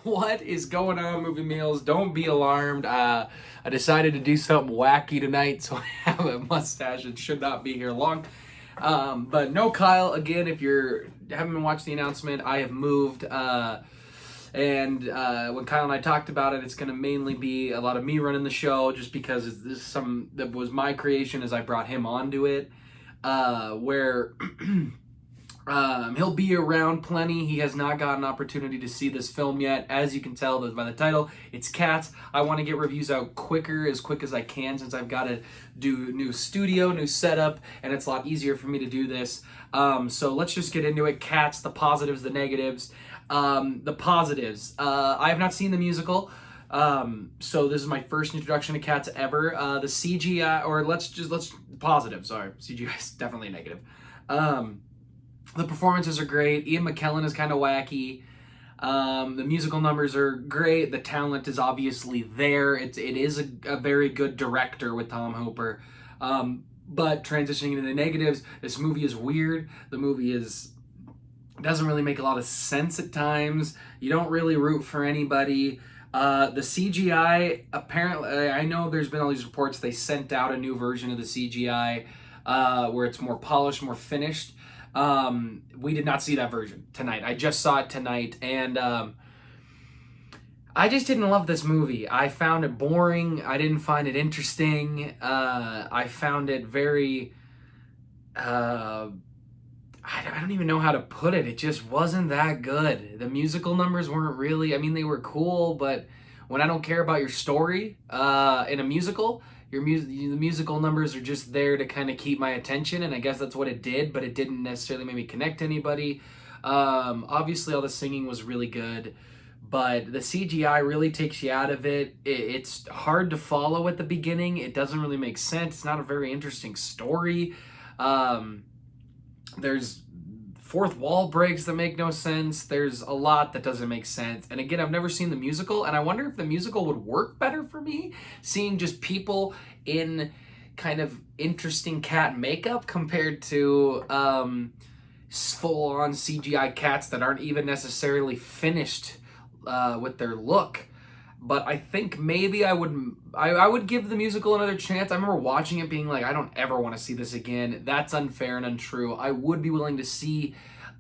What is going on, Movie Meals? Don't be alarmed. I decided to do something wacky tonight, so I have a mustache and should not be here long. But no, Kyle. Again, if you haven't been watching the announcement, I have moved. And when Kyle and I talked about it, it's going to mainly be a lot of me running the show, just because this is some that was my creation as I brought him onto it. Where he'll be around plenty. He has not got an opportunity to see this film yet. As you can tell by the title, it's Cats. I want to get reviews out as quick as I can, since I've got to do new studio, new setup, and it's a lot easier for me to do this. So let's just get into it. Cats, the positives, the negatives. The positives. I have not seen the musical. So this is my first introduction to Cats ever. The CGI, or let's positive. Sorry, CGI is definitely a negative. The performances are great. Ian McKellen is kind of wacky. The musical numbers are great. The talent is obviously there. It is a very good director with Tom Hooper. But transitioning into the negatives, this movie is weird. The movie doesn't really make a lot of sense at times. You don't really root for anybody. The CGI, apparently, I know there's been all these reports they sent out a new version of the CGI where it's more polished, more finished. We did not see that version tonight. I just saw it tonight, and I just didn't love this movie. I found it boring. I didn't find it interesting. I found it very I don't even know how to put it. It just wasn't that good. The musical numbers weren't really, I mean, they were cool, but when I don't care about your story in a musical, the musical numbers are just there to kind of keep my attention, and I guess that's what it did, but it didn't necessarily make me connect to anybody. Obviously, all the singing was really good, but the CGI really takes you out of it. It's hard to follow at the beginning. It doesn't really make sense. It's not a very interesting story. There's fourth wall breaks that make no sense. There's a lot that doesn't make sense. And again, I've never seen the musical, and I wonder if the musical would work better for me, seeing just people in kind of interesting cat makeup compared to full-on CGI cats that aren't even necessarily finished with their look. But I think maybe I would give the musical another chance. I remember watching it being like, I don't ever want to see this again. That's unfair and untrue. I would be willing to see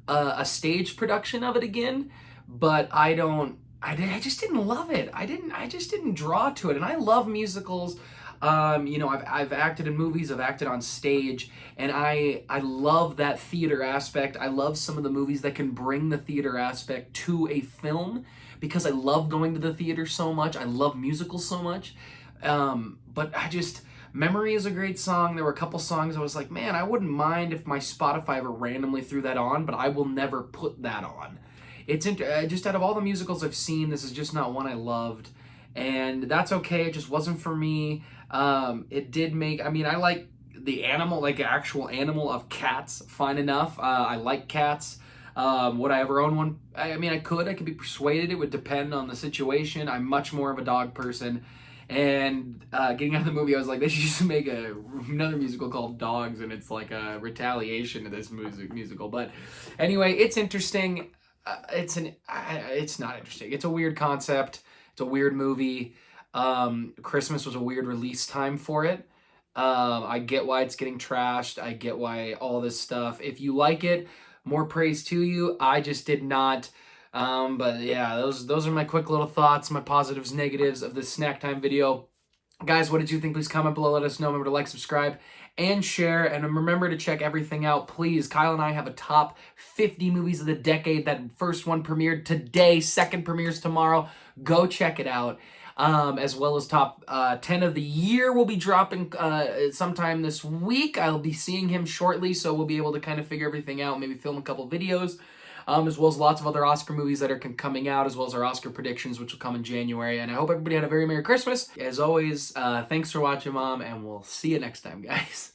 a stage production of it again, but I just didn't love it. I just didn't draw to it. And I love musicals. I've acted in movies, I've acted on stage, and I love that theater aspect. I love some of the movies that can bring the theater aspect to a film, because I love going to the theater so much. I love musicals so much. But Memory is a great song. There were a couple songs I was like, man, I wouldn't mind if my Spotify ever randomly threw that on, but I will never put that on. Just out of all the musicals I've seen, this is just not one I loved. And that's okay. It just wasn't for me. It did make, I mean, I like the animal, like actual animal of cats, fine enough. I like cats. Would I ever own one? I mean, I could be persuaded. It would depend on the situation. I'm much more of a dog person. And getting out of the movie, I was like, they should just make another musical called Dogs, and it's like a retaliation to this musical. But anyway, it's interesting. It's not interesting. It's a weird concept. It's a weird movie. Christmas was a weird release time for it. I get why it's getting trashed. I get why all this stuff. If you like it, more praise to you. I just did not. But yeah, those are my quick little thoughts, my positives, negatives of this snack time video. Guys, what did you think? Please comment below. Let us know. Remember to like, subscribe, and share. And remember to check everything out, please. Kyle and I have a top 50 movies of the decade. That first one premiered today. Second premieres tomorrow. Go check it out. As well as top 10 of the year will be dropping sometime this week. I'll be seeing him shortly, so we'll be able to kind of figure everything out, maybe film a couple videos, as well as lots of other Oscar movies that are coming out, as well as our Oscar predictions, which will come in January. And I hope everybody had a very Merry Christmas. As always, thanks for watching, Mom, and we'll see you next time, guys.